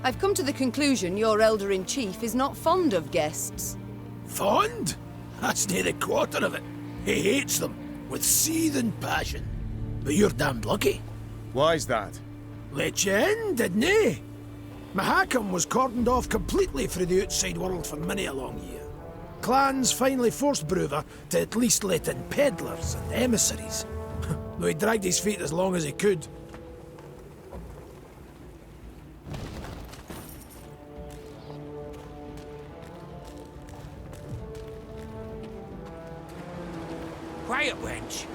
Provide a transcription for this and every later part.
I've come to the conclusion your Elder-in-Chief is not fond of guests. Fond? That's near the quarter of it. He hates them, with seething passion. But you're damned lucky. Why's that? Let you in, didn't he? Mahakam was cordoned off completely from the outside world for many a long year. Clans finally forced Brewer to at least let in peddlers and emissaries. Though he dragged his feet as long as he could. Quiet, wench.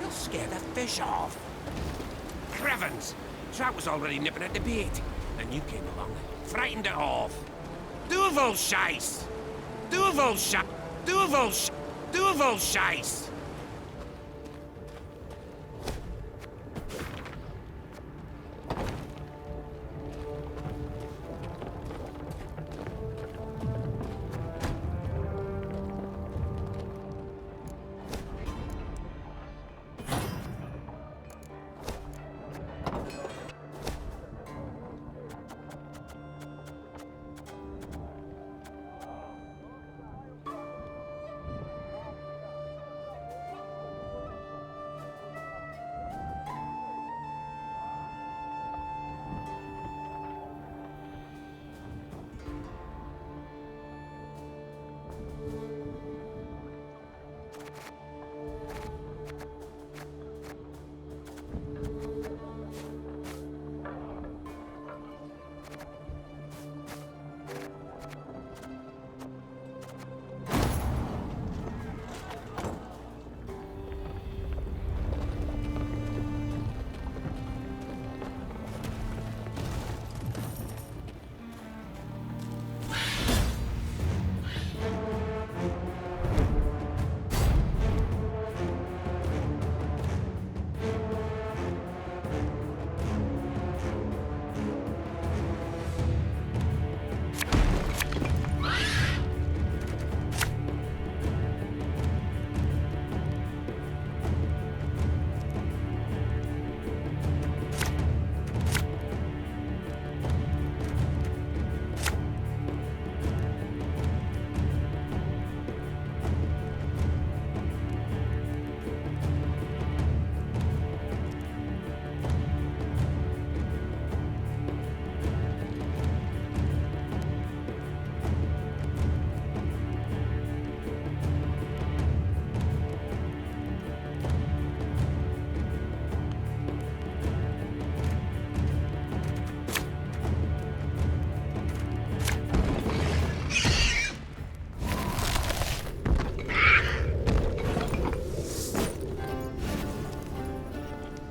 You'll scare the fish off. Crevens! Trout was already nipping at the bait, and you came along and frightened it off. Duvel shice! Duvel shice! Duvel shice!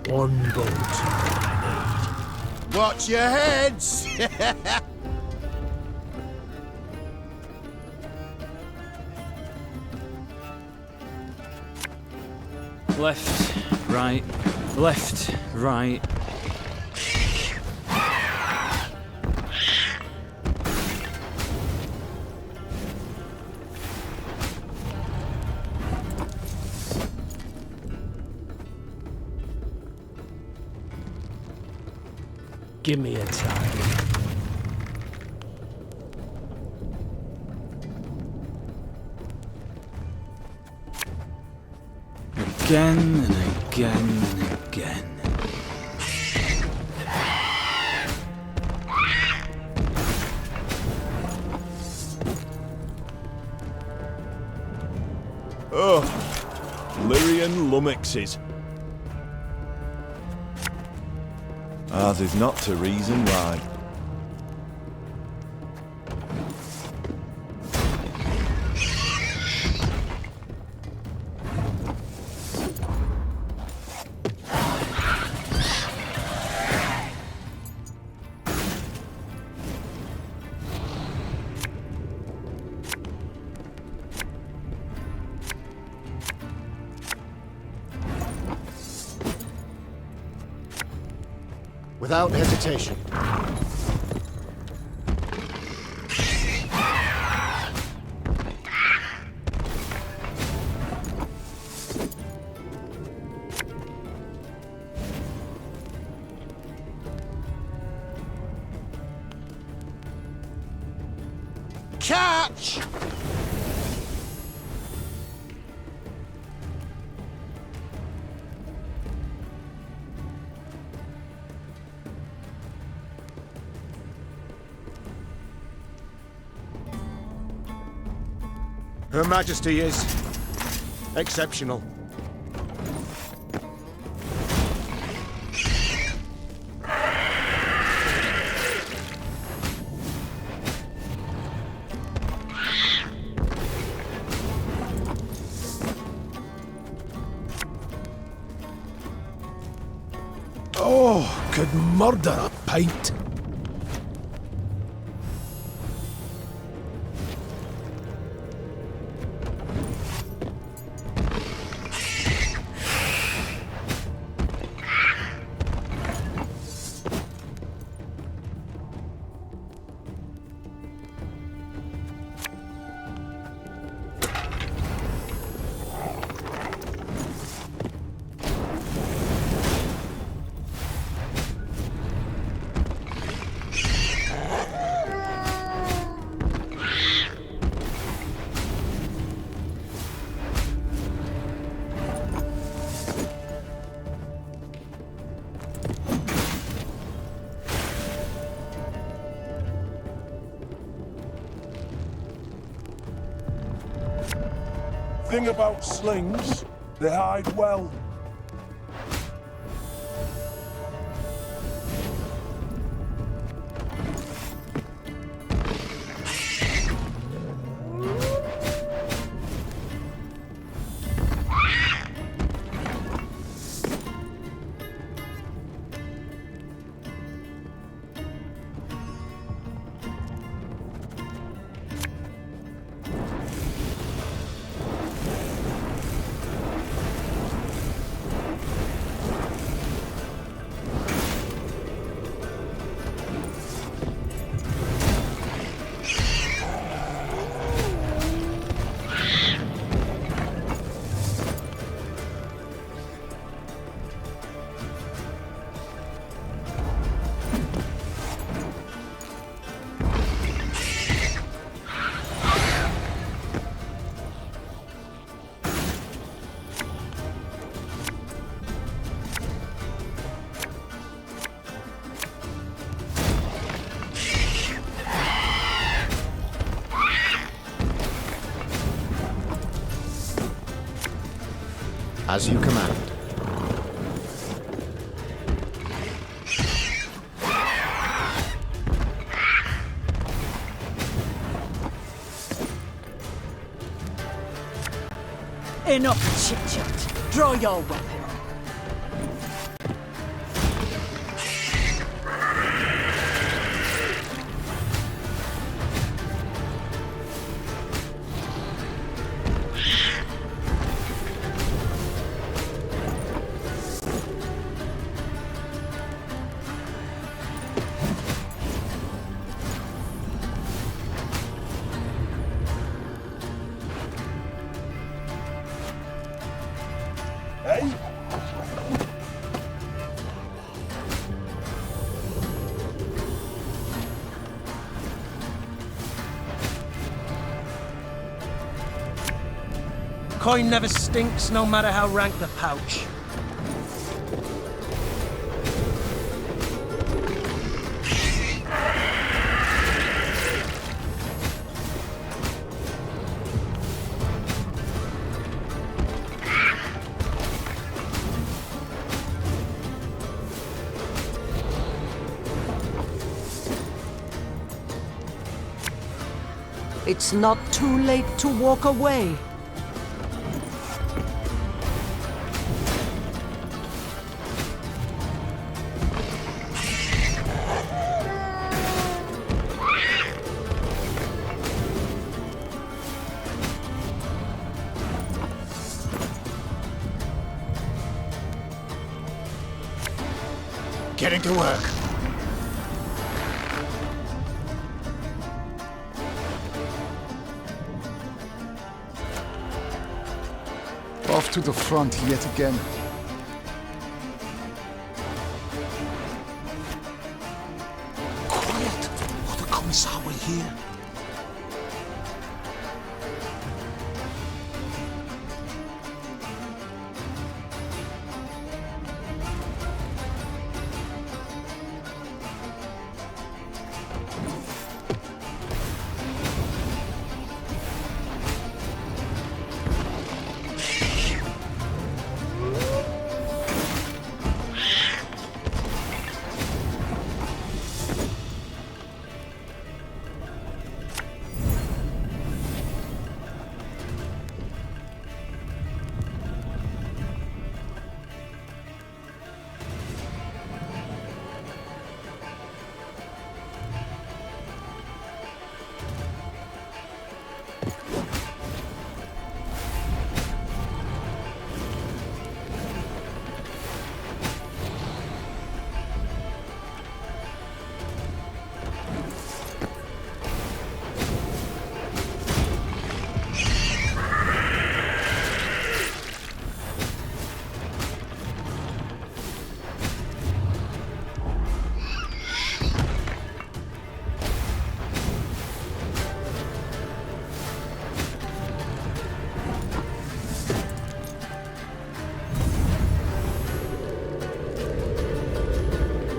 One boat. Watch your heads! Left, right, left, right. Give me a target. Again and again and again. Oh, Lyrian lummoxes. Ours is not to reason why. Without hesitation. catch! Her Majesty is exceptional. Oh, could murder a pint. Thing about slings, they hide well. As you command. Enough chit-chat. Draw your weapon. Coin never stinks, no matter how rank the pouch. It's not too late to walk away. Getting to work. Off to the front yet again. Quiet, or the Commissar will hear.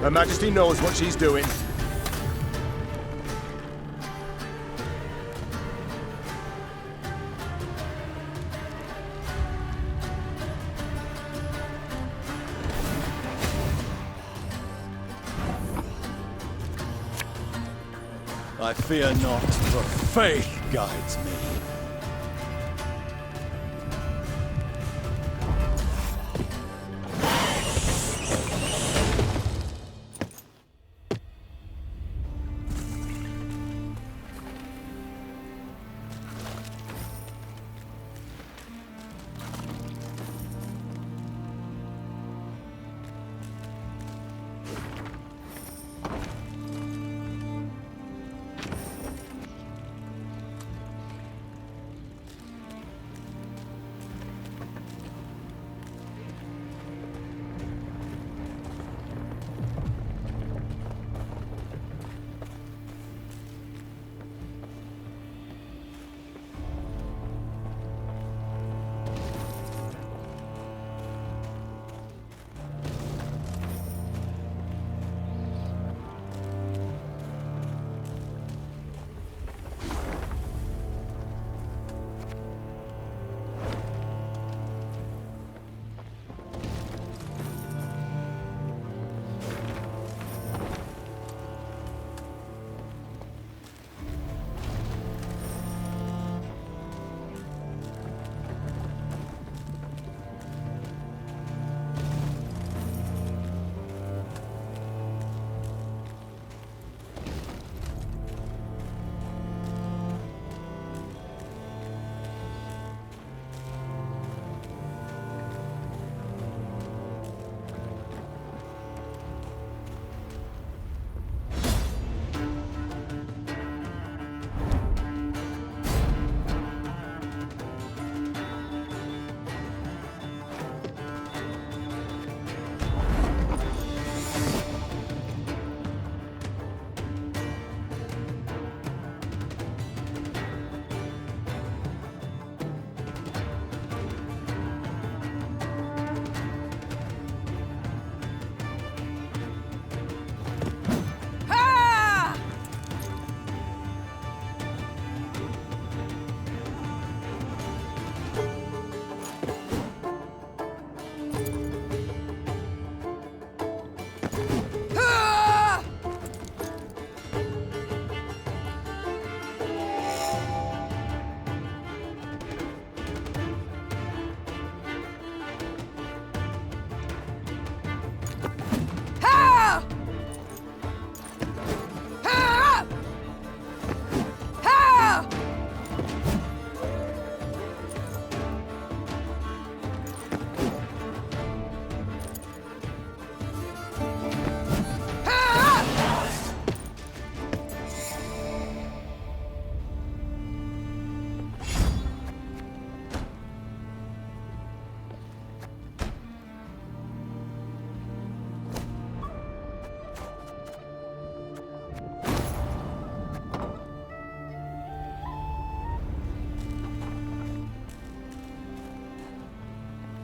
Her Majesty knows what she's doing. I fear not, for faith guides me.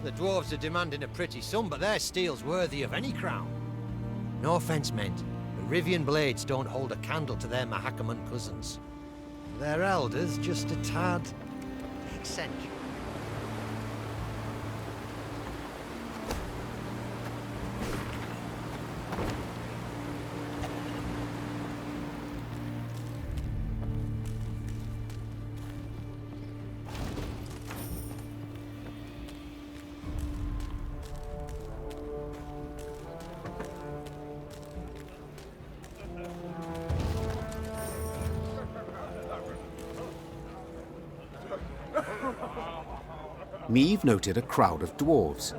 The dwarves are demanding a pretty sum, but their steel's worthy of any crown. No offence meant, but Rivian blades don't hold a candle to their Mahakaman cousins. Their elders just a tad eccentric. Meve noted a crowd of dwarves.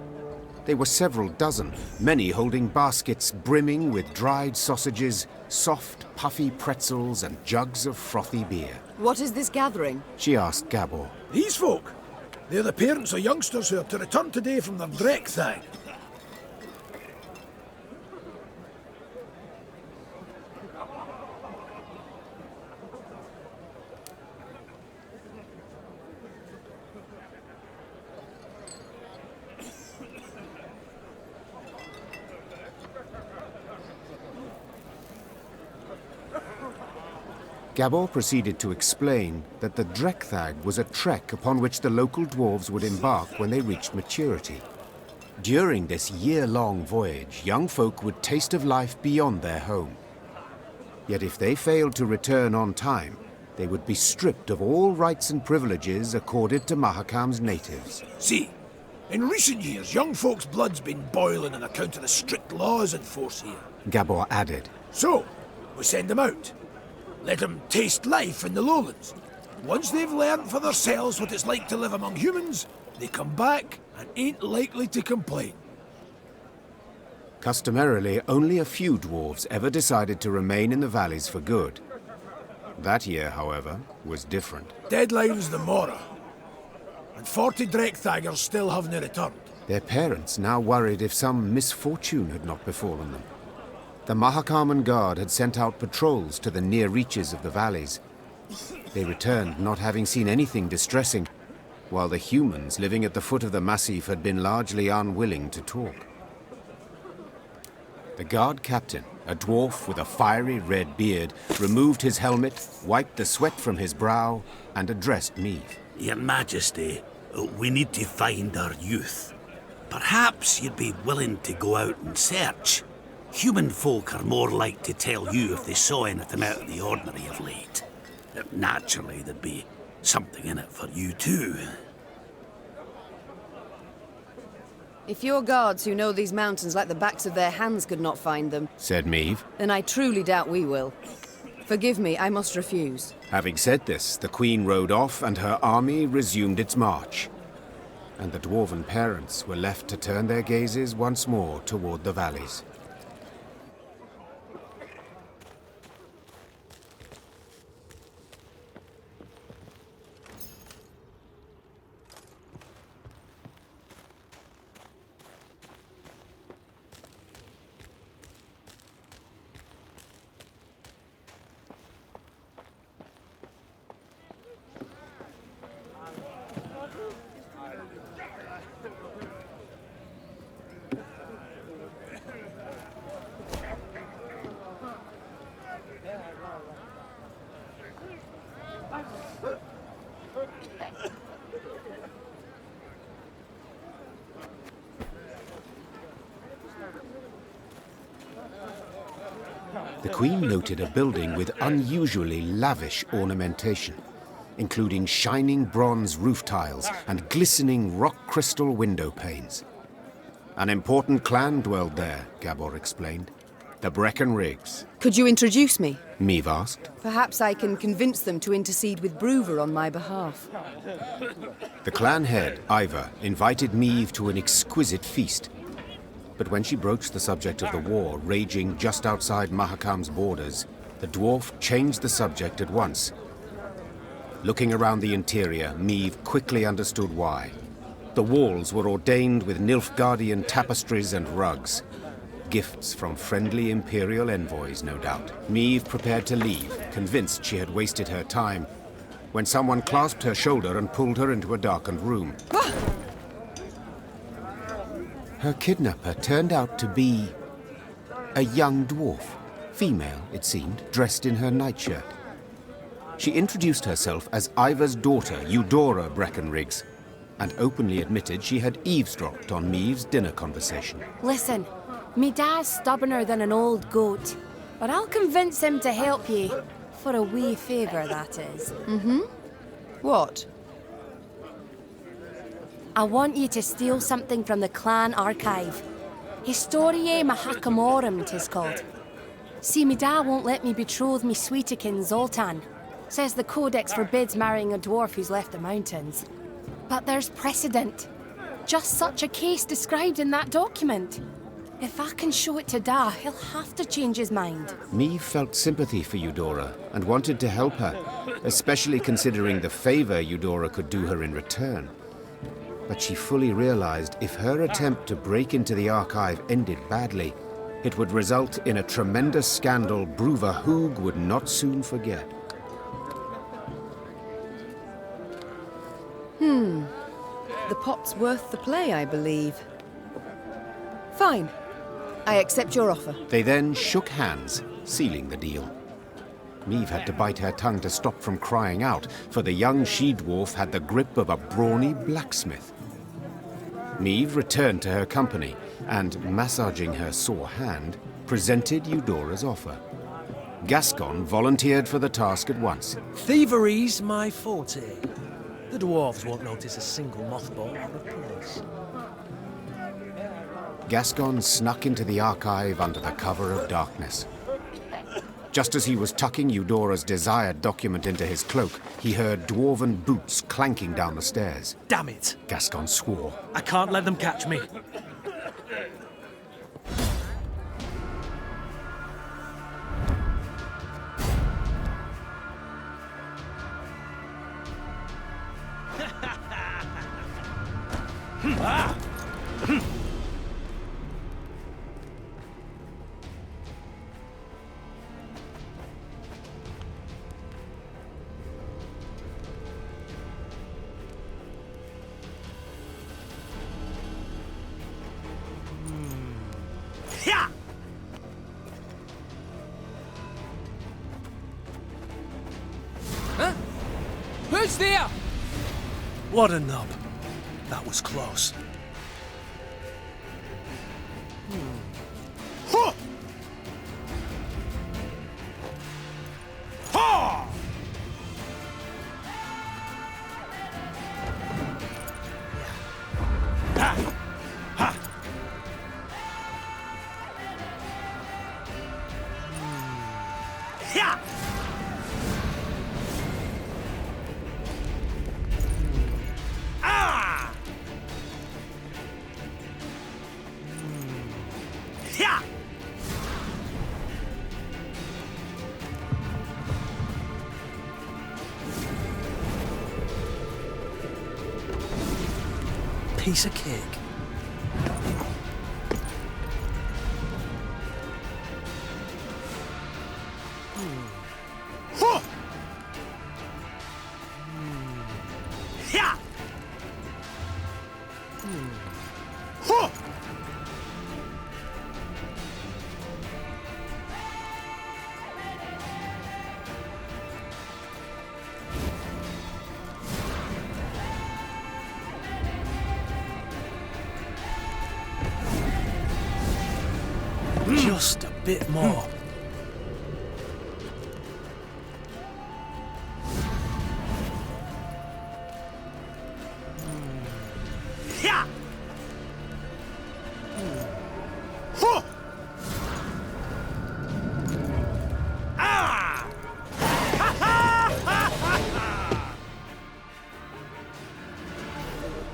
They were several dozen, many holding baskets brimming with dried sausages, soft, puffy pretzels, and jugs of frothy beer. What is this gathering? She asked Gabor. These folk, they're the parents of youngsters who are to return today from their Drek thing. Gabor proceeded to explain that the Drekthag was a trek upon which the local dwarves would embark when they reached maturity. During this year-long voyage, young folk would taste of life beyond their home. Yet if they failed to return on time, they would be stripped of all rights and privileges accorded to Mahakam's natives. See, in recent years, young folks' blood's been boiling on account of the strict laws in force here. Gabor added. So, we send them out. Let them taste life in the lowlands. Once they've learned for themselves what it's like to live among humans, they come back and ain't likely to complain. Customarily, only a few dwarves ever decided to remain in the valleys for good. That year, however, was different. Deadline's the morrow, and 40 Drekthagers still haven't returned. Their parents now worried if some misfortune had not befallen them. The Mahakaman Guard had sent out patrols to the near reaches of the valleys. They returned not having seen anything distressing, while the humans living at the foot of the massif had been largely unwilling to talk. The guard captain, a dwarf with a fiery red beard, removed his helmet, wiped the sweat from his brow, and addressed Meve. Your Majesty, we need to find our youth. Perhaps you'd be willing to go out and search. Human folk are more like to tell you if they saw anything out of the ordinary of late. Naturally, there'd be something in it for you too. If your guards who know these mountains like the backs of their hands could not find them, said Meve, then I truly doubt we will. Forgive me, I must refuse. Having said this, the Queen rode off and her army resumed its march. And the dwarven parents were left to turn their gazes once more toward the valleys. The Queen noted a building with unusually lavish ornamentation, including shining bronze roof tiles and glistening rock crystal window panes. An important clan dwelled there, Gabor explained. The Breckenrigs. Could you introduce me? Meve asked. Perhaps I can convince them to intercede with Bruver on my behalf. The clan head, Ivar, invited Meve to an exquisite feast. But when she broached the subject of the war raging just outside Mahakam's borders, the dwarf changed the subject at once. Looking around the interior, Meve quickly understood why. The walls were ordained with Nilfgaardian tapestries and rugs. Gifts from friendly Imperial envoys, no doubt. Meve prepared to leave, convinced she had wasted her time, when someone clasped her shoulder and pulled her into a darkened room. Her kidnapper turned out to be a young dwarf, female, it seemed, dressed in her nightshirt. She introduced herself as Ivar's daughter, Eudora Breckenrigs, and openly admitted she had eavesdropped on Meve's dinner conversation. Listen, me dad's stubborner than an old goat, but I'll convince him to help you. For a wee favour, that is. Mm-hmm. What? I want you to steal something from the clan archive. Historiae Mahakamorum, 'tis called. See, me dad won't let me betroth me sweetikin Zoltan. Says the codex forbids marrying a dwarf who's left the mountains. But there's precedent. Just such a case described in that document. If I can show it to Da, he'll have to change his mind. Meve felt sympathy for Eudora and wanted to help her, especially considering the favour Eudora could do her in return. But she fully realized if her attempt to break into the archive ended badly, it would result in a tremendous scandal Bruver Hoog would not soon forget. The pot's worth the play, I believe. Fine. I accept your offer. They then shook hands, sealing the deal. Meve had to bite her tongue to stop from crying out, for the young she-dwarf had the grip of a brawny blacksmith. Meve returned to her company and, massaging her sore hand, presented Eudora's offer. Gascon volunteered for the task at once. Thievery's my forte. The dwarves won't notice a single mothball out of place. Gascon snuck into the archive under the cover of darkness. Just as he was tucking Eudora's desired document into his cloak, he heard dwarven boots clanking down the stairs. Damn it! Gascon swore. I can't let them catch me. Who's there? What a nub. That was close. Piece of cake. Just a bit more.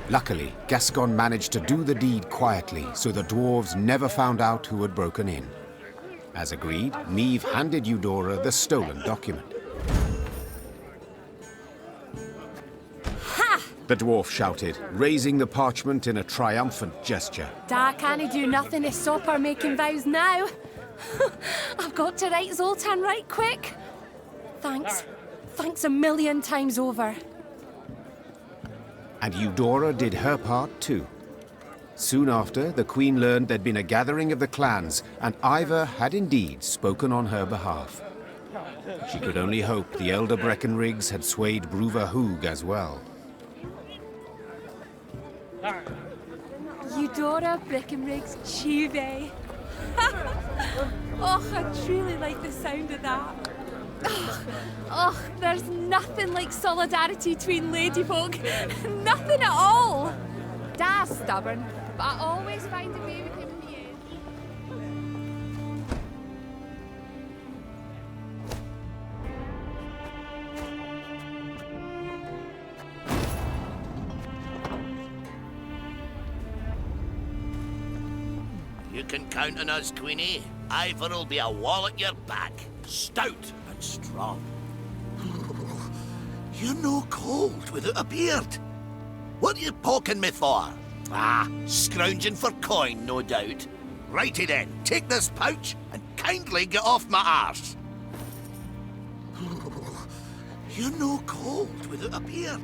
Luckily, Gascon managed to do the deed quietly, so the dwarves never found out who had broken in. As agreed, Meve handed Eudora the stolen document. Ha! The dwarf shouted, raising the parchment in a triumphant gesture. Da can't do nothing to stop her making vows now. I've got to write Zoltan right quick. Thanks. Thanks a million times over. And Eudora did her part too. Soon after, the Queen learned there'd been a gathering of the clans, and Ivor had indeed spoken on her behalf. She could only hope the elder Breckenriggs had swayed Bruva Hoog as well. Eudora Breckenriggs Chive. Oh, I truly like the sound of that. Oh, there's nothing like solidarity between ladyfolk. Nothing at all. Dad's stubborn, but I always find a way with him in the end. You can count on us, Queenie. Ivor'll be a wall at your back, stout and strong. You're no cold without a beard. What are you poking me for? Ah, scrounging for coin, no doubt. Righty then, take this pouch and kindly get off my arse. You're no cold without a beard.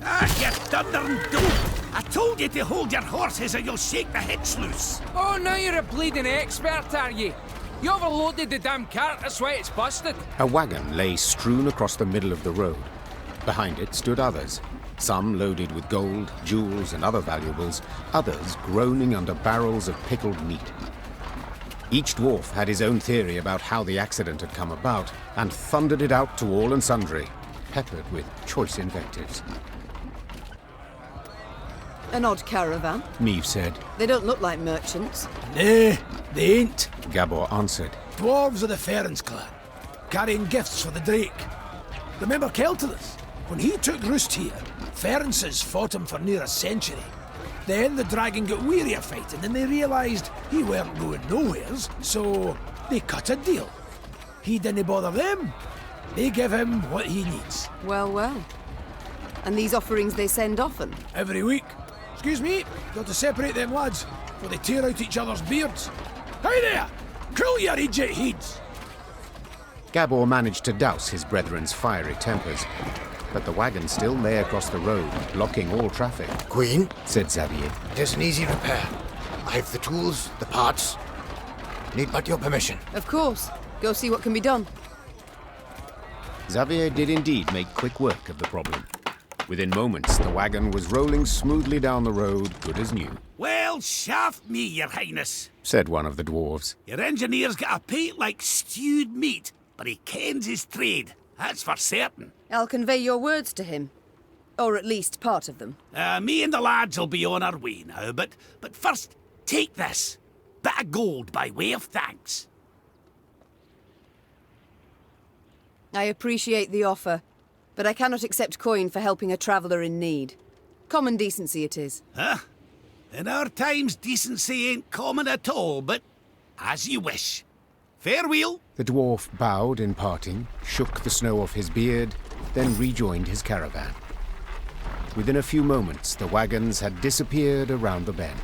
Ah, you thundering dope! I told you to hold your horses or you'll shake the hitch loose. Oh, now you're a bleeding expert, are you? You overloaded the damn cart, that's why it's busted. A wagon lay strewn across the middle of the road. Behind it stood others, some loaded with gold, jewels, and other valuables, others groaning under barrels of pickled meat. Each dwarf had his own theory about how the accident had come about, and thundered it out to all and sundry, peppered with choice invectives. An odd caravan. Meve said. They don't look like merchants. Nay, they ain't. Gabor answered. Dwarves of the Ferens clan, carrying gifts for the Drake. Remember Keltilis? When he took roost here, Ferences fought him for near a century. Then the dragon got weary of fighting and they realised he weren't going nowheres, so they cut a deal. He didn't bother them. They give him what he needs. Well, well. And these offerings they send often? Every week. Excuse me, got to separate them lads, before they tear out each other's beards. Hey there! Cool your idiot heads! Gabor managed to douse his brethren's fiery tempers, but the wagon still lay across the road, blocking all traffic. Queen, said Xavier. It is an easy repair. I've the tools, the parts. Need but your permission. Of course. Go see what can be done. Xavier did indeed make quick work of the problem. Within moments, the wagon was rolling smoothly down the road, good as new. Well, shaft me, your highness, said one of the dwarves. Your engineer's got a pate like stewed meat, but he kens his trade, that's for certain. I'll convey your words to him. Or at least part of them. Me and the lads will be on our way now, but first, take this. Bit of gold by way of thanks. I appreciate the offer, but I cannot accept coin for helping a traveller in need. Common decency it is. Huh? In our times, decency ain't common at all, but as you wish. Farewell. The dwarf bowed in parting, shook the snow off his beard, then rejoined his caravan. Within a few moments, the wagons had disappeared around the bend.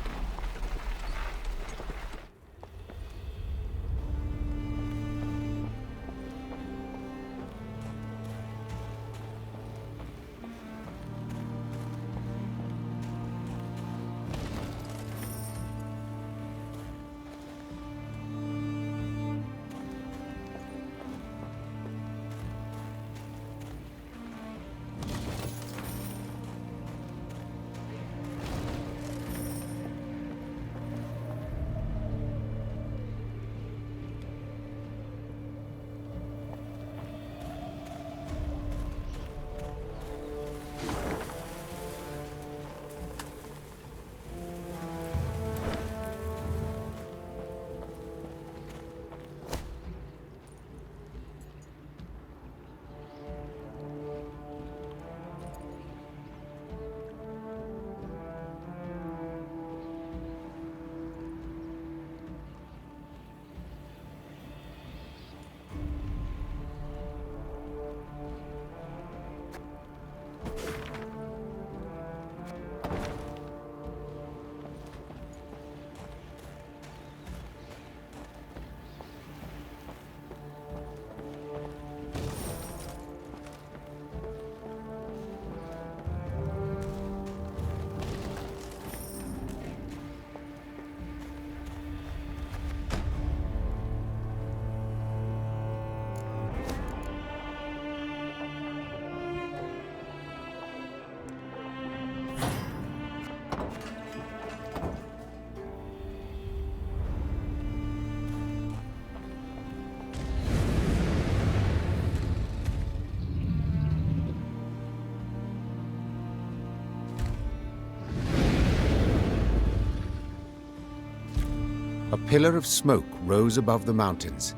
A pillar of smoke rose above the mountains,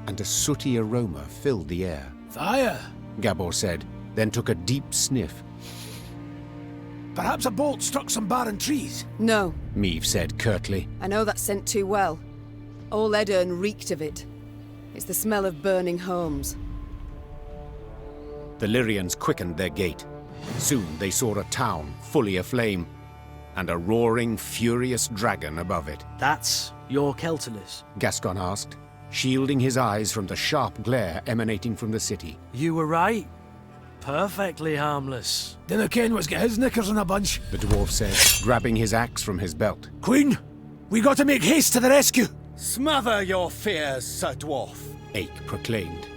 and a sooty aroma filled the air. Fire, Gabor said, then took a deep sniff. Perhaps a bolt struck some barren trees? No, Meve said curtly. I know that scent too well. All Edirn reeked of it. It's the smell of burning homes. The Lyrians quickened their gait. Soon they saw a town fully aflame, and a roaring, furious dragon above it. That's your Keltilis? Gascon asked, shielding his eyes from the sharp glare emanating from the city. You were right. perfectly harmless. Dinna ken what's got his knickers in a bunch, the dwarf said, grabbing his axe from his belt. Queen, we got to make haste to the rescue. Smother your fears, Sir Dwarf, Ake proclaimed.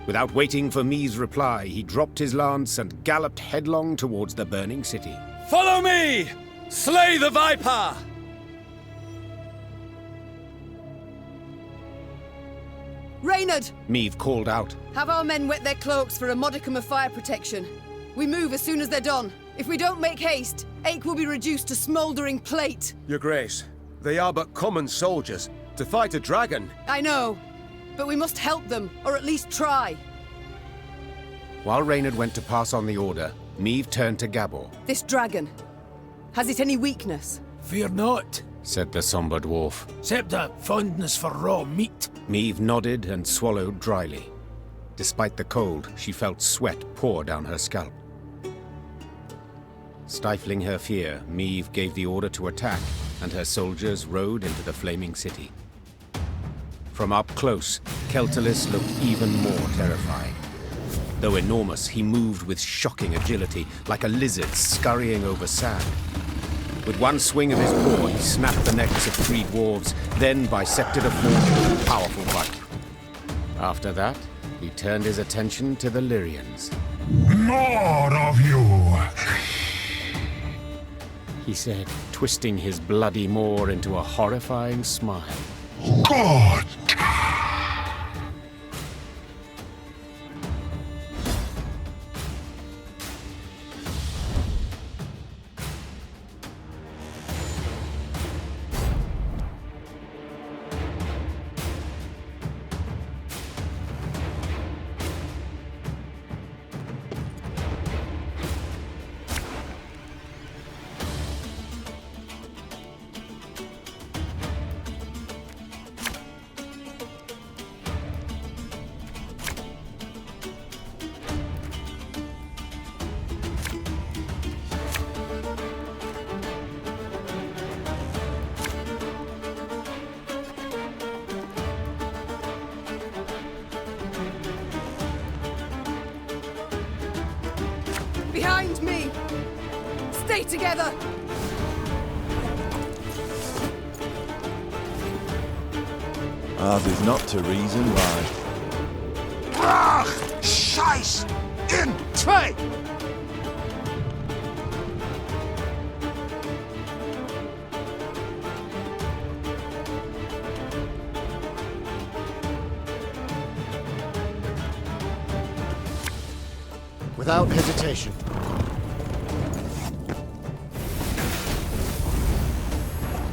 Without waiting for Meve's reply, he dropped his lance and galloped headlong towards the burning city. Follow me! Slay the Viper! Reynard! Meve called out. Have our men wet their cloaks for a modicum of fire protection. We move as soon as they're done. If we don't make haste, Ake will be reduced to smouldering plate. Your Grace, they are but common soldiers. To fight a dragon... I know, but we must help them, or at least try. While Reynard went to pass on the order, Meve turned to Gabor. This dragon, has it any weakness? Fear not, said the sombre dwarf. Except a fondness for raw meat. Meve nodded and swallowed dryly. Despite the cold, she felt sweat pour down her scalp. Stifling her fear, Meve gave the order to attack, and her soldiers rode into the flaming city. From up close, Keltalis looked even more terrifying. Though enormous, he moved with shocking agility, like a lizard scurrying over sand. With one swing of his paw, he snapped the necks of 3 dwarves, then bisected a 4th with a powerful bite. After that, he turned his attention to the Lyrians. More of you! He said, twisting his bloody maw into a horrifying smile. God! Behind me! Stay together! Ours is not to reason why. Brach! Scheiß! In zwei! Without hesitation.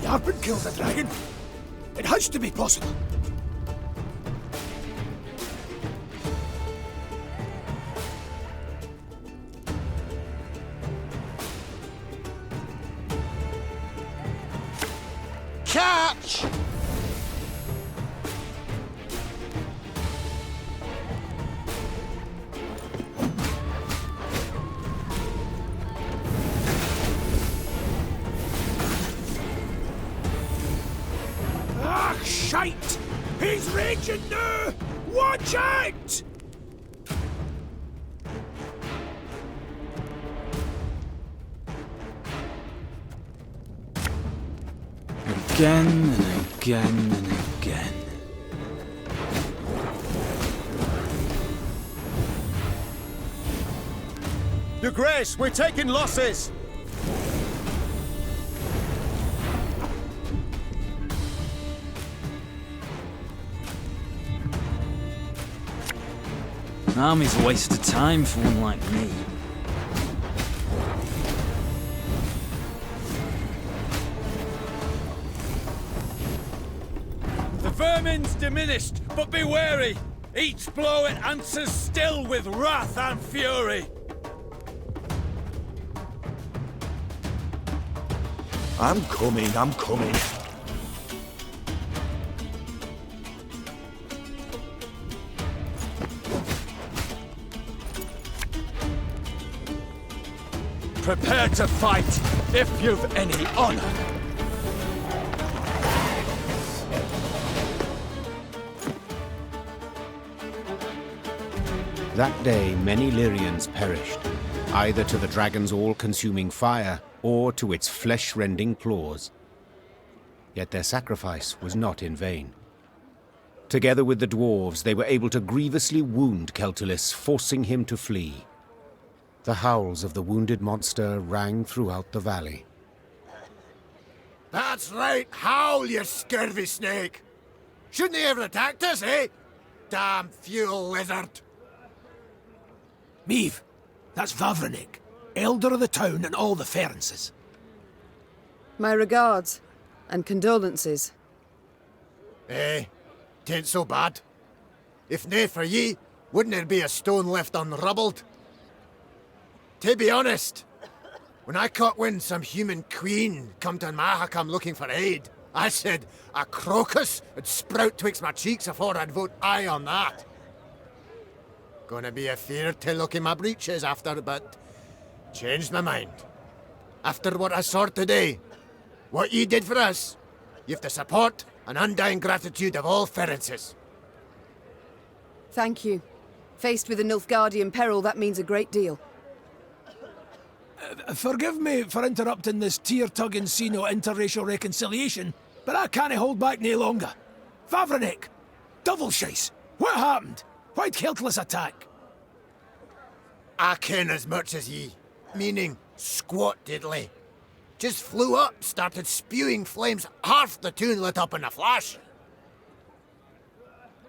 Yarpen killed the dragon. It has to be possible. Catch! Ah, shite! He's raging now! Watch out! Again and again and again. Your Grace, we're taking losses! An army's a waste of time for one like me. The vermin's diminished, but be wary! Each blow it answers still with wrath and fury! I'm coming, I'm coming. Prepare to fight, if you've any honor. That day, many Lyrians perished, either to the dragon's all-consuming fire or to its flesh-rending claws. Yet their sacrifice was not in vain. Together with the dwarves, they were able to grievously wound Celtulis, forcing him to flee. The howls of the wounded monster rang throughout the valley. That's right, howl, you scurvy snake! Shouldn't he ever attacked us, eh? Damn fuel lizard! Meve, that's Vavrenik, elder of the town and all the Ferences. My regards and condolences. Eh, tain't so bad. If nae for ye, wouldn't there be a stone left unrubbled? To be honest, when I caught wind some human queen come to Mahakam looking for aid, I said a crocus would sprout twixt my cheeks afore I'd vote aye on that. Gonna be a fear to look in my breeches after, but changed my mind. After what I saw today, what ye did for us, you've the support and undying gratitude of all Ferences. Thank you. Faced with a Nilfgaardian peril, that means a great deal. Forgive me for interrupting this tear-tugging scene of interracial reconciliation, but I can't hold back no longer. Vavrenik! Double shice! What happened? Why'd Celtulis attack? I ken as much as ye, meaning squat diddly. Just flew up, started spewing flames, half the town lit up in a flash.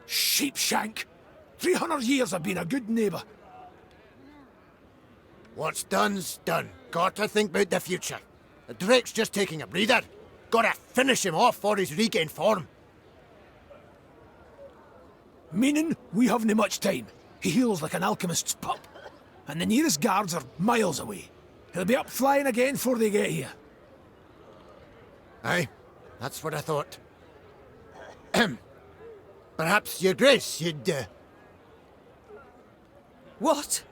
Sheepshank! 300 years I've been a good neighbour. What's done's done. Gotta think about the future. The Drake's just taking a breather. Gotta finish him off before he's regained form. Meaning we haven't much time. He heals like an alchemist's pup. And the nearest guards are miles away. He'll be up flying again before they get here. Aye, that's what I thought. Perhaps, your grace, you'd, What?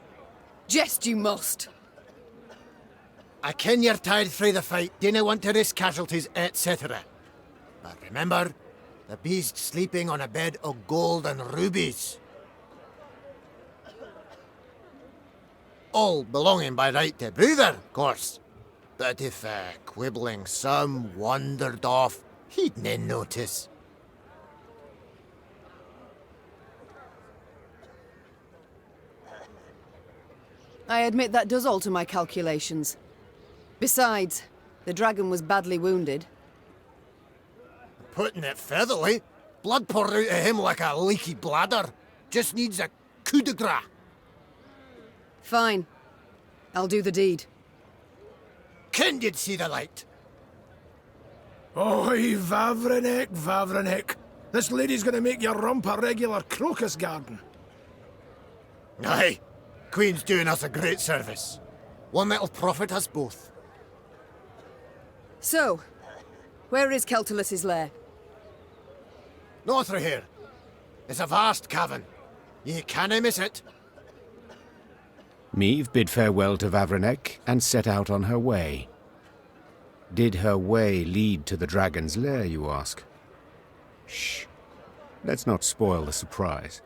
Jest you must. I ken you're tired frae the fight, dinna want to risk casualties, etc. But remember, the beast sleeping on a bed of gold and rubies. All belonging by right to Bruther, of course. But if quibbling some wandered off, he'd nae notice. I admit that does alter my calculations. Besides, the dragon was badly wounded. Putting it featherly, blood poured out of him like a leaky bladder. Just needs a coup de grace. Fine. I'll do the deed. Ken did see the light. Oi, Vavrenik, Vavrenik. This lady's gonna make your rump a regular crocus garden. Aye. Queen's doing us a great service. One that'll profit us both. So, where is Celtulis' lair? North of here. It's a vast cavern. Ye canna miss it. Meve bid farewell to Vavrenek and set out on her way. Did her way lead to the dragon's lair, you ask? Shh. Let's not spoil the surprise.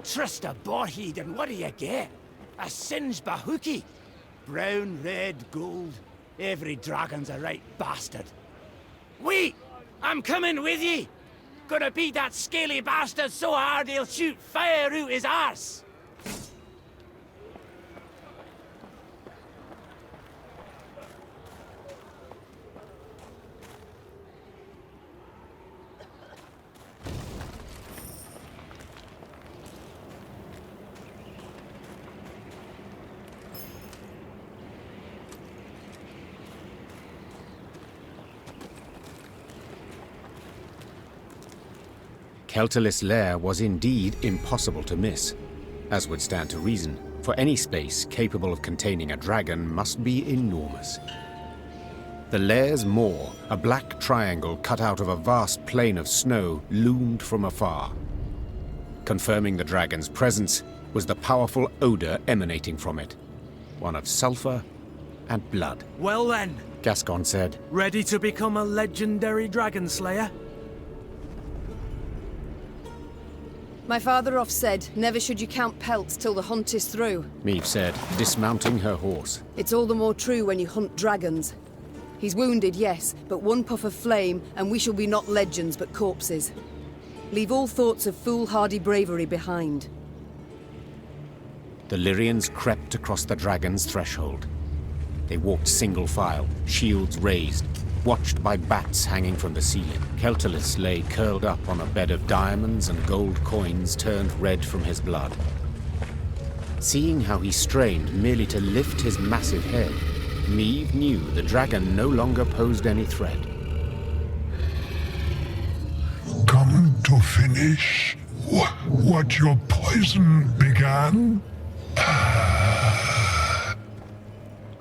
Trust a boarhead, and what do you get? A singed bahookie. Brown, red, gold. Every dragon's a right bastard. Wait! I'm coming with ye! Gonna beat that scaly bastard so hard he'll shoot fire out his arse! Keltalis' lair was indeed impossible to miss, as would stand to reason, for any space capable of containing a dragon must be enormous. The lair's maw, a black triangle cut out of a vast plain of snow, loomed from afar. Confirming the dragon's presence was the powerful odor emanating from it, one of sulfur and blood. Well then, Gascon said, ready to become a legendary dragon slayer? My father oft said, never should you count pelts till the hunt is through. Meve said, dismounting her horse. It's all the more true when you hunt dragons. He's wounded, yes, but one puff of flame, and we shall be not legends, but corpses. Leave all thoughts of foolhardy bravery behind. The Lyrians crept across the dragon's threshold. They walked single file, shields raised, watched by bats hanging from the ceiling. Keltalis lay curled up on a bed of diamonds and gold coins turned red from his blood. Seeing how he strained merely to lift his massive head, Meve knew the dragon no longer posed any threat. Come to finish what your poison began?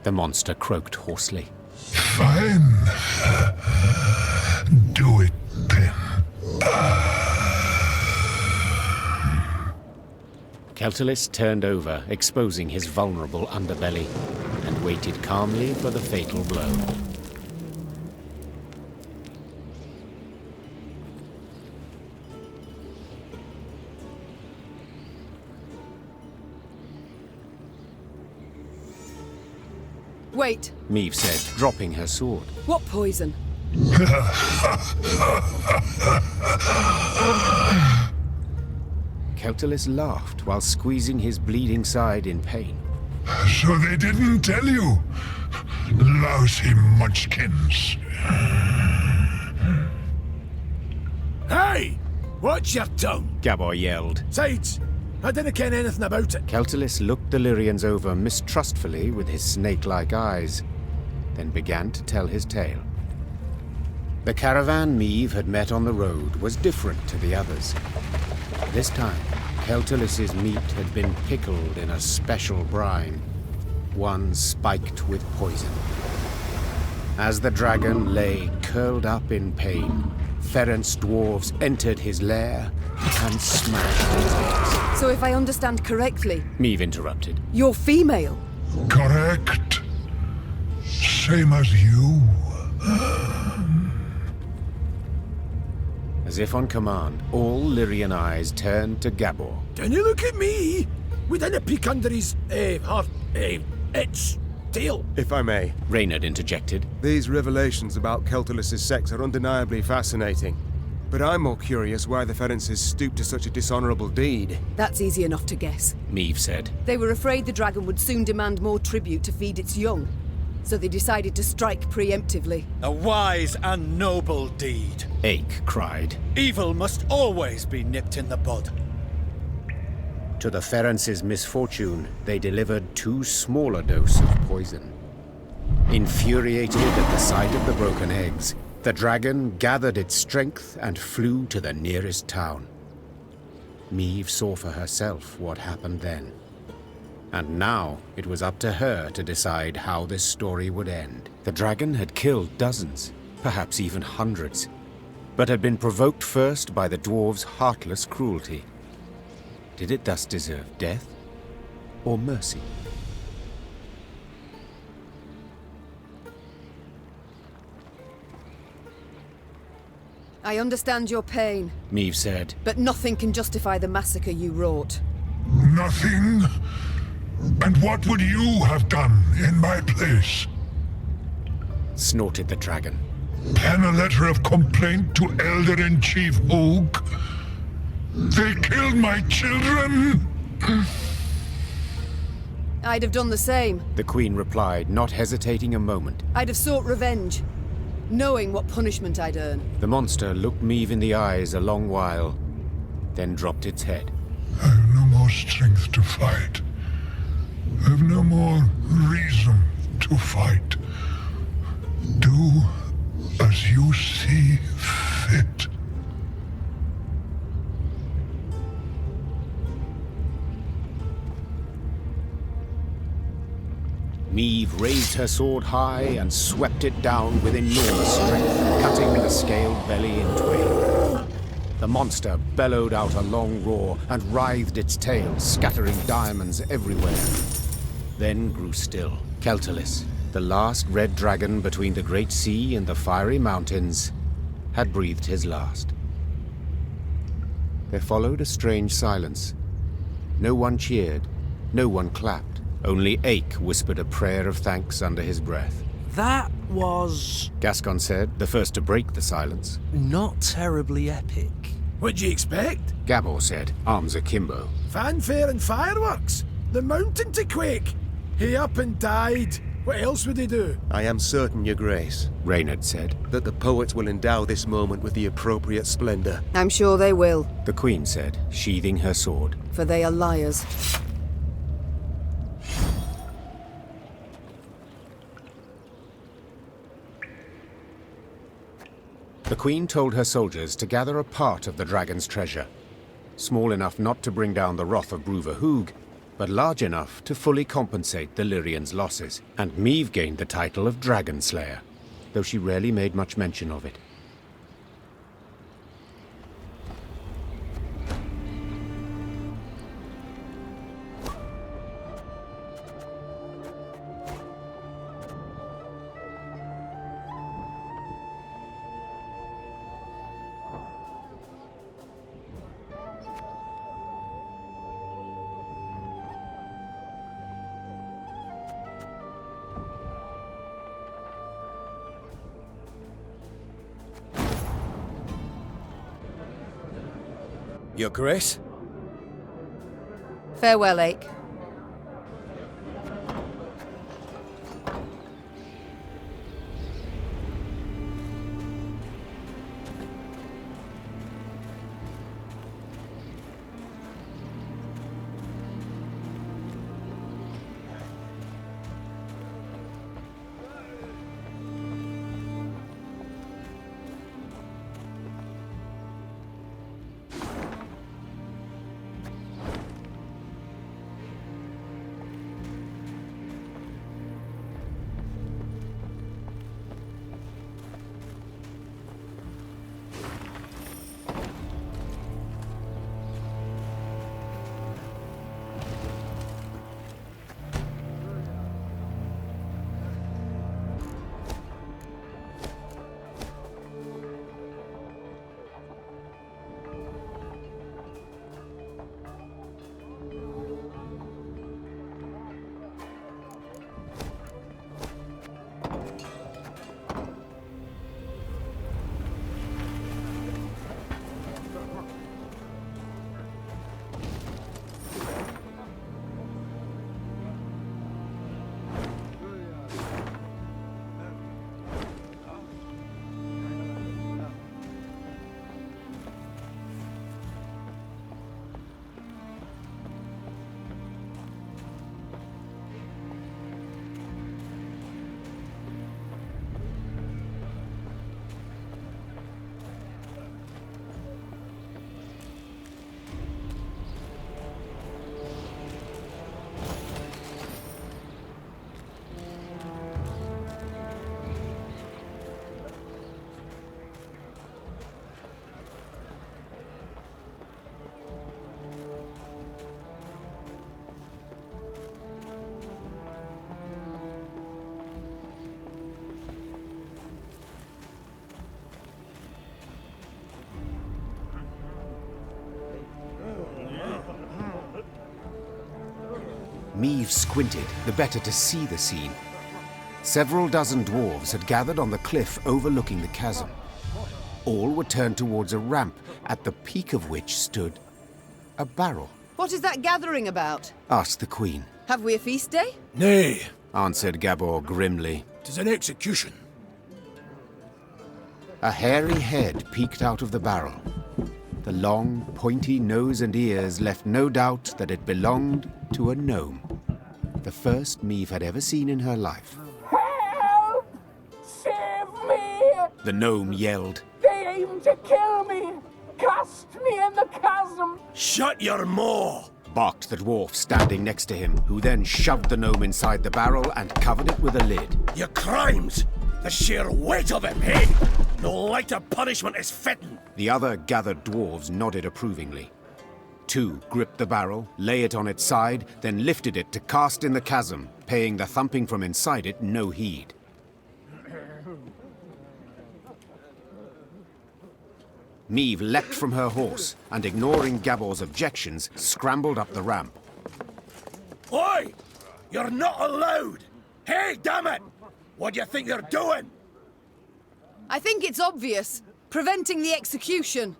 The monster croaked hoarsely. Fine. Do it then. Keltalis turned over, exposing his vulnerable underbelly, and waited calmly for the fatal blow. Wait. Meve said, dropping her sword. What poison? Keltalis laughed while squeezing his bleeding side in pain. So they didn't tell you? Lousy munchkins. Hey! Watch your tongue! Gabor yelled. Sides! I didn't ken anything about it. Keltalis looked the Lyrians over mistrustfully with his snake-like eyes, then began to tell his tale. The caravan Meve had met on the road was different to the others. This time, Keltalis's meat had been pickled in a special brine, one spiked with poison. As the dragon lay curled up in pain, Ferenc dwarves entered his lair and smashed his legs. So if I understand correctly... Meve interrupted. You're female? Correct. Same as you. As if on command, all Lyrian eyes turned to Gabor. Can you look at me? We didn't peek under his, its tail. If I may. Reynard interjected. These revelations about Keltalis's sex are undeniably fascinating. But I'm more curious why the Ferences stooped to such a dishonorable deed. That's easy enough to guess. Meve said. They were afraid the dragon would soon demand more tribute to feed its young. So they decided to strike preemptively. A wise and noble deed. Ake cried. Evil must always be nipped in the bud. To the Ferences' misfortune, they delivered too small a dose of poison. Infuriated at the sight of the broken eggs, the dragon gathered its strength and flew to the nearest town. Meve saw for herself what happened then. And now it was up to her to decide how this story would end. The dragon had killed dozens, perhaps even hundreds, but had been provoked first by the dwarves' heartless cruelty. Did it thus deserve death or mercy? I understand your pain. Meve said. But nothing can justify the massacre you wrought. Nothing? And what would you have done in my place? Snorted the dragon. Pen a letter of complaint to Elder-in-Chief Oak? They killed my children? I'd have done the same. The Queen replied, not hesitating a moment. I'd have sought revenge, knowing what punishment I'd earn. The monster looked Meve in the eyes a long while, then dropped its head. I have no more strength to fight. I have no more reason to fight. Do as you see fit. Meve raised her sword high and swept it down with enormous strength, cutting the scaled belly in twain. The monster bellowed out a long roar and writhed its tail, scattering diamonds everywhere. Then grew still. Keltalis, the last red dragon between the Great Sea and the fiery mountains, had breathed his last. There followed a strange silence. No one cheered, no one clapped. Only Ache whispered a prayer of thanks under his breath. That was... Gascon said, the first to break the silence. Not terribly epic. What'd you expect? Gabor said, arms akimbo. Fanfare and fireworks. The mountain to quake. He up and died. What else would he do? I am certain, Your Grace, Reynard said, that the poets will endow this moment with the appropriate splendor. I'm sure they will. The Queen said, sheathing her sword. For they are liars. The Queen told her soldiers to gather a part of the dragon's treasure, small enough not to bring down the wrath of Bruverhoog, but large enough to fully compensate the Lyrians' losses, and Meve gained the title of Dragon Slayer, though she rarely made much mention of it. Your Grace? Farewell, Ache. Meve squinted, the better to see the scene. Several dozen dwarves had gathered on the cliff overlooking the chasm. All were turned towards a ramp, at the peak of which stood a barrel. What is that gathering about? Asked the Queen. Have we a feast day? Nay, answered Gabor grimly. 'Tis an execution. A hairy head peeked out of the barrel. The long, pointy nose and ears left no doubt that it belonged to a gnome. The first Meve had ever seen in her life. Help! Save me! The gnome yelled. They aim to kill me! Cast me in the chasm! Shut your maw! barked the dwarf standing next to him, who then shoved the gnome inside the barrel and covered it with a lid. Your crimes! The sheer weight of him, eh? No lighter punishment is fitting. The other gathered dwarves nodded approvingly. 2 gripped the barrel, lay it on its side, then lifted it to cast in the chasm, paying the thumping from inside it no heed. Meve leapt from her horse, and ignoring Gabor's objections, scrambled up the ramp. Oi! You're not allowed! Hey, damn it! What do you think you're doing? I think it's obvious. Preventing the execution.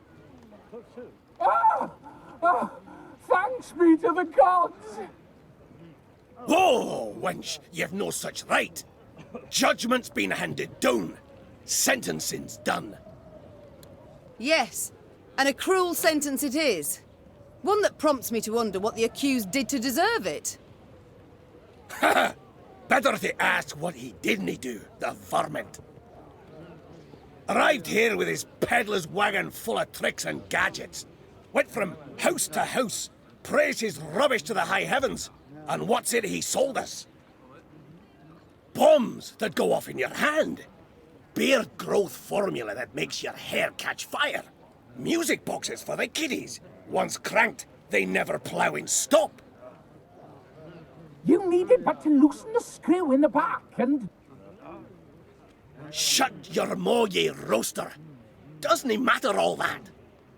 Thanks be to the gods! Whoa, wench, you've no such right. Judgment's been handed down. Sentencing's done. Yes, and a cruel sentence it is. One that prompts me to wonder what the accused did to deserve it. Ha! Better to ask what he didn't do, the varmint. Arrived here with his peddler's wagon full of tricks and gadgets. Went from house to house, praised his rubbish to the high heavens, and what's it he sold us? Bombs that go off in your hand. Beard growth formula that makes your hair catch fire. Music boxes for the kiddies. Once cranked, they never plough in stop. You needed but to loosen the screw in the back and... Shut your maw, ye roaster. Doesn't he matter all that?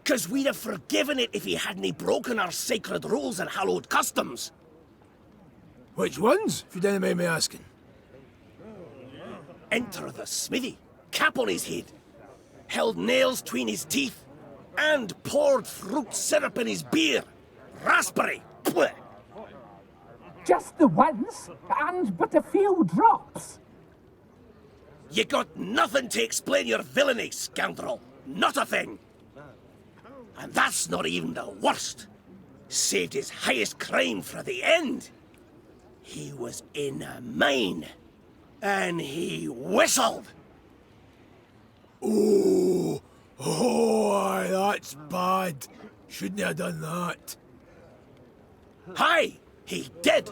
'Cause we'd have forgiven it if he hadn't broken our sacred rules and hallowed customs. Which ones, if you don't mind me asking? Enter the smithy, cap on his head, held nails tween his teeth, and poured fruit syrup in his beer. Raspberry! Blech. Just the once, and but a few drops. You got nothing to explain your villainy, scoundrel. Not a thing. And that's not even the worst. Saved his highest crime for the end. He was in a mine, and he whistled. Oh, aye, that's bad. Shouldn't have done that. Aye, he did.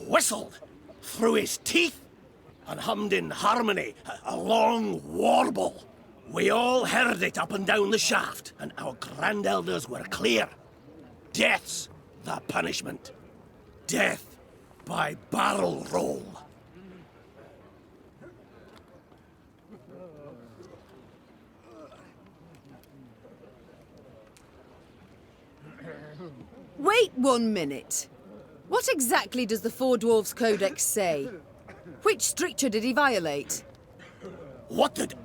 Whistled through his teeth and hummed in harmony a long warble. We all heard it up and down the shaft, and our grand elders were clear. Death's the punishment. Death by barrel roll. Wait 1 minute. What exactly does the Four Dwarfs Codex say? Which stricture did he violate? What did...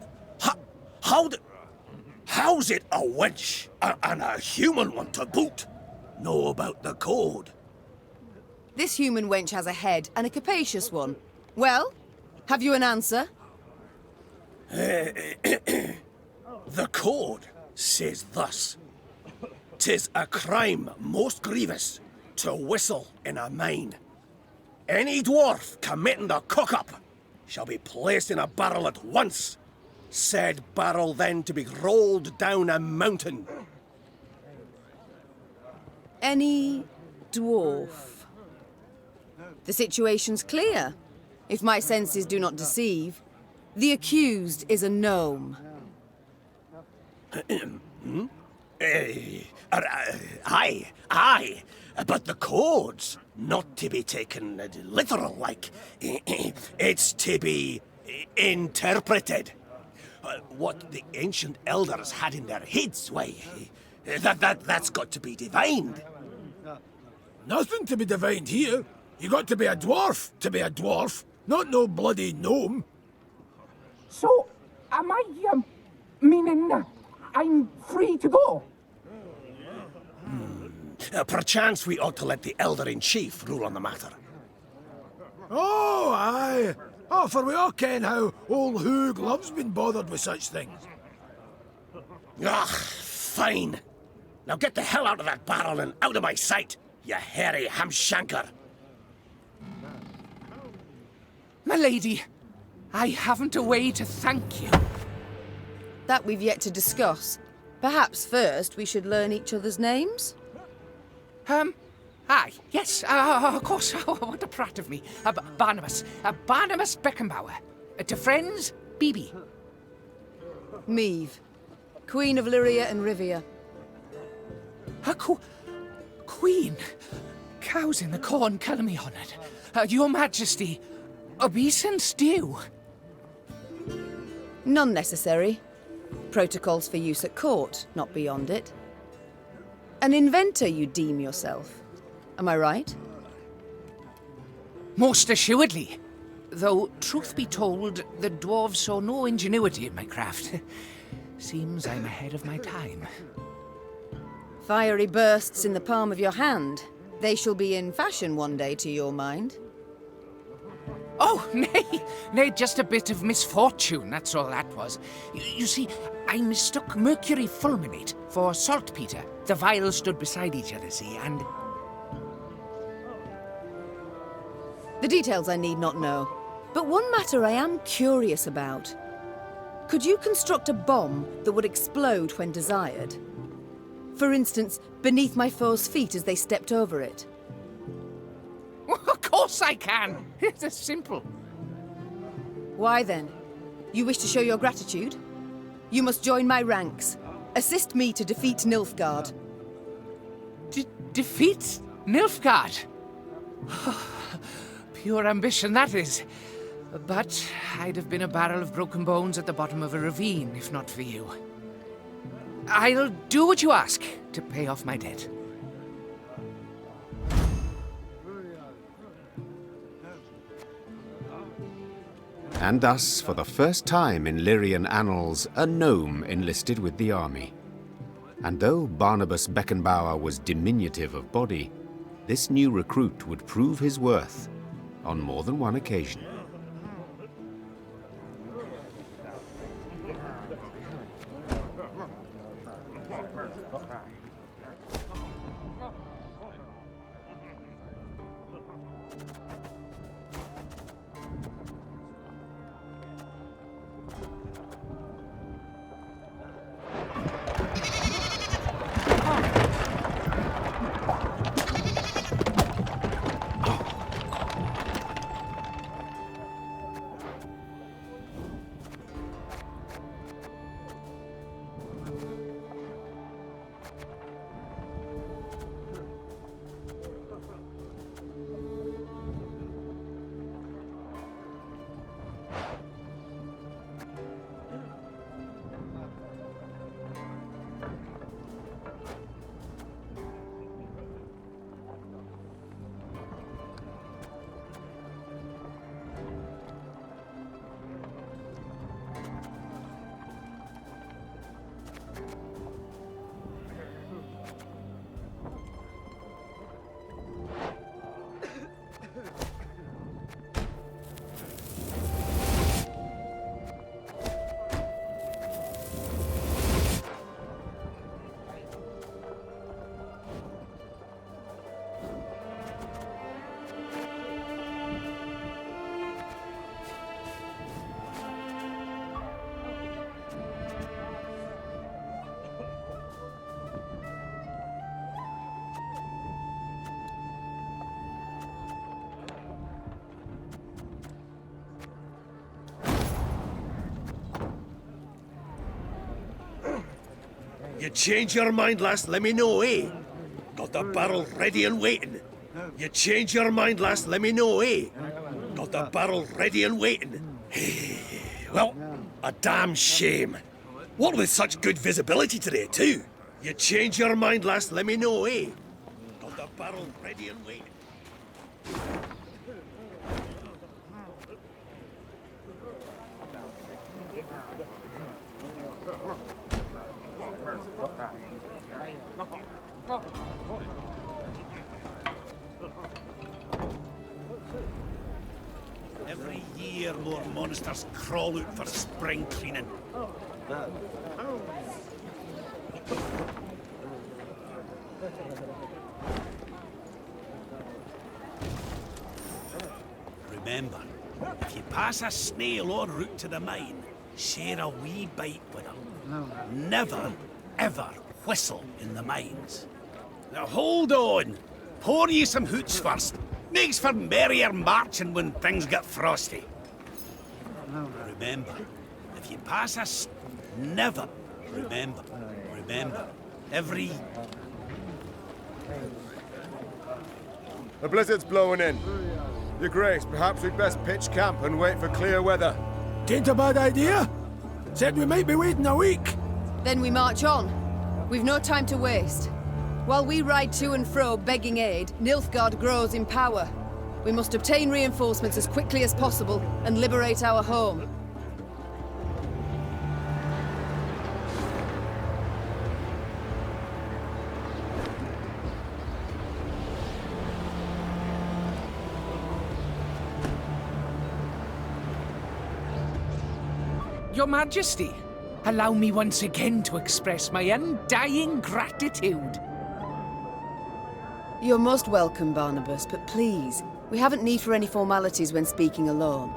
How's it a wench and a human one to boot know about the code? This human wench has a head, and a capacious one. Well, have you an answer? The code says thus. 'Tis a crime most grievous to whistle in a mine. Any dwarf committing the cock-up shall be placed in a barrel at once. Said barrel then to be rolled down a mountain. Any dwarf. The situation's clear. If my senses do not deceive, the accused is a gnome. Aye, but the code's not to be taken literal, like. It's to be interpreted. What the ancient elders had in their heads, why, that's got to be divined. Nothing to be divined here. You got to be a dwarf to be a dwarf, not no bloody gnome. So, am I, meaning I'm free to go? Perchance we ought to let the Elder-in-Chief rule on the matter. Oh, aye. Oh, for we all ken how old Hoog loves being bothered with such things. Ah, fine. Now get the hell out of that barrel and out of my sight, you hairy hamshanker. My lady, I haven't a way to thank you. That we've yet to discuss. Perhaps first we should learn each other's names? Aye, yes, of course. What a prat of me. Barnabas. Barnabas Beckenbauer. To friends, BB. Meve, Queen of Lyria and Rivia. Queen? Cows in the corn, colour me honoured. Your Majesty, obeisance due. None necessary. Protocols for use at court, not beyond it. An inventor, you deem yourself. Am I right? Most assuredly. Though, truth be told, the dwarves saw no ingenuity in my craft. Seems I'm ahead of my time. Fiery bursts in the palm of your hand. They shall be in fashion one day, to your mind. Oh, nay, just a bit of misfortune, that's all that was. You see, I mistook mercury fulminate for saltpeter. The vials stood beside each other, see, and... The details I need not know. But one matter I am curious about. Could you construct a bomb that would explode when desired? For instance, beneath my foe's feet as they stepped over it. Of course I can! It's simple. Why then? You wish to show your gratitude? You must join my ranks. Assist me to defeat Nilfgaard. Defeat Nilfgaard? Pure ambition, that is. But I'd have been a barrel of broken bones at the bottom of a ravine, if not for you. I'll do what you ask to pay off my debt. And thus, for the first time in Lyrian annals, a gnome enlisted with the army. And though Barnabas Beckenbauer was diminutive of body, this new recruit would prove his worth on more than one occasion. You change your mind, lass, let me know, eh? Got the barrel ready and waiting. You change your mind, lass, let me know, eh? Got the barrel ready and waiting. Well, a damn shame. What with such good visibility today, too? You change your mind, lass, let me know, eh? Got the barrel ready and waiting. Every year more monsters crawl out for spring cleaning. Remember, if you pass a snail en route to the mine, share a wee bite with them. Never, ever whistle in the mines. Now hold on! Pour ye some hoots first. Makes for merrier marching when things get frosty. Remember, if you pass us, never. Remember. Every... The blizzard's blowing in. Your Grace, perhaps we'd best pitch camp and wait for clear weather. Tain't a bad idea. Said we might be waiting a week. Then we march on. We've no time to waste. While we ride to and fro begging aid, Nilfgaard grows in power. We must obtain reinforcements as quickly as possible and liberate our home. Your Majesty, allow me once again to express my undying gratitude. You're most welcome, Barnabas, but please, we haven't need for any formalities when speaking alone.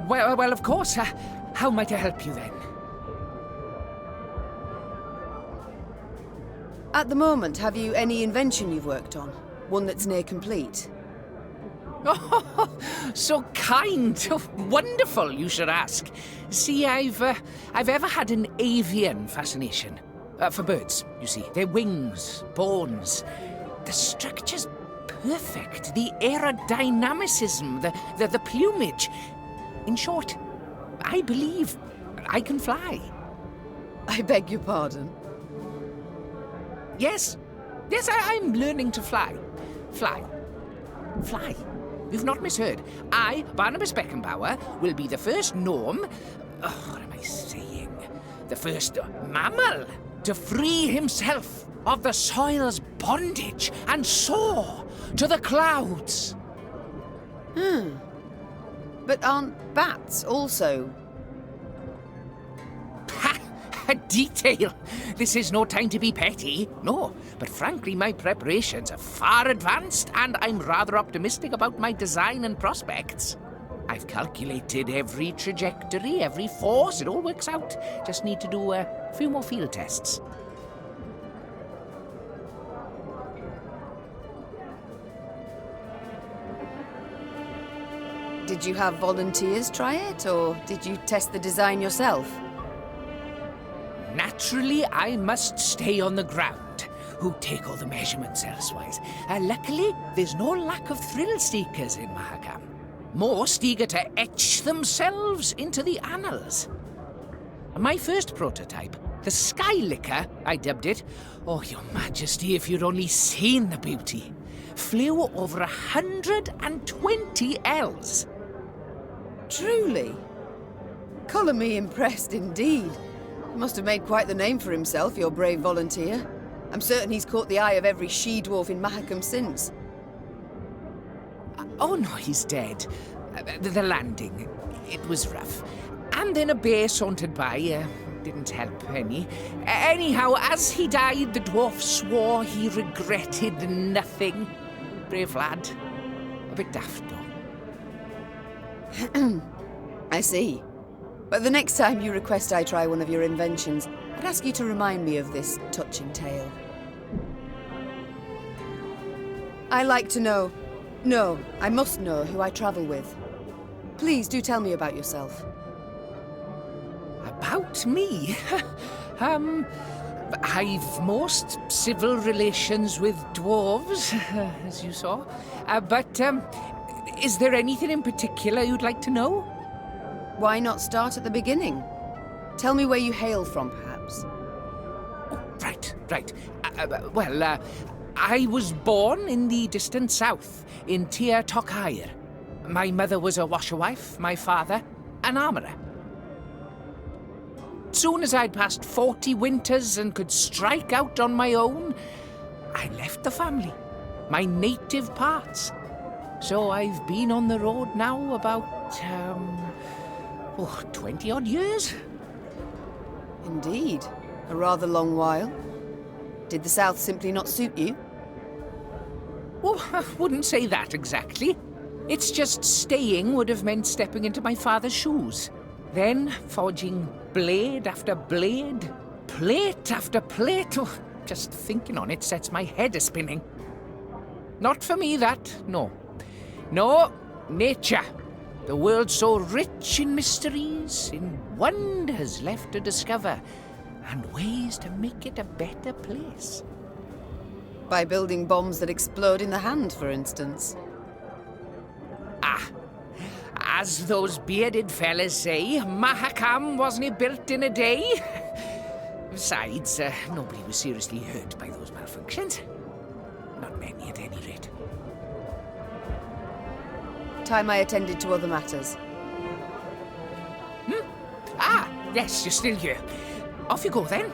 Well, of course. How might I help you then? At the moment, have you any invention you've worked on? One that's near complete? Oh, so kind. Oh, wonderful, you should ask. See, I've ever had an avian fascination. For birds, you see. Their wings, bones. The structure's perfect. The aerodynamicism, the plumage. In short, I believe I can fly. I beg your pardon? Yes. Yes, I'm learning to fly. Fly. You've not misheard. I, Barnabas Beckenbauer, will be the first gnome... Oh, what am I saying? The first mammal to free himself of the soil's bondage and soar to the clouds. But aren't bats also... A detail. This is no time to be petty. No, but frankly, my preparations are far advanced, and I'm rather optimistic about my design and prospects. I've calculated every trajectory, every force. It all works out. Just need to do a few more field tests. Did you have volunteers try it, or did you test the design yourself? Naturally, I must stay on the ground, who take all the measurements elsewise. Luckily, there's no lack of thrill-seekers in Mahakam. Most eager to etch themselves into the annals. My first prototype, the Skylicker, I dubbed it. Oh, Your Majesty, if you'd only seen the beauty. Flew over 120 ells. Truly? Colour me impressed indeed. He must have made quite the name for himself, your brave volunteer. I'm certain he's caught the eye of every she-dwarf in Mahakam since. Oh no, he's dead. The landing, it was rough. And then a bear sauntered by, didn't help any. Anyhow, as he died, the dwarf swore he regretted nothing. Brave lad. A bit daft, though. I see. But the next time you request I try one of your inventions, I'd ask you to remind me of this touching tale. I like to know. No, I must know who I travel with. Please do tell me about yourself. About me? I've most civil relations with dwarves, as you saw. But is there anything in particular you'd like to know? Why not start at the beginning? Tell me where you hail from, perhaps. Oh, right. I was born in the distant south, in Tir Tokhair. My mother was a washerwife, my father, an armourer. Soon as I'd passed 40 winters and could strike out on my own, I left the family, my native parts. So I've been on the road now about, 20-odd years. Indeed. A rather long while. Did the south simply not suit you? Oh, I wouldn't say that exactly. It's just staying would have meant stepping into my father's shoes. Then forging blade after blade, plate after plate. Oh, Just thinking on it sets my head a-spinning. Not for me, that, no. No, nature. The world's so rich in mysteries, in wonders left to discover, and ways to make it a better place. By building bombs that explode in the hand, for instance. As those bearded fellas say, Mahakam wasn't built in a day. Besides, nobody was seriously hurt by those malfunctions. Not many, at any rate. Time I attended to other matters. Yes, you're still here. Off you go, then.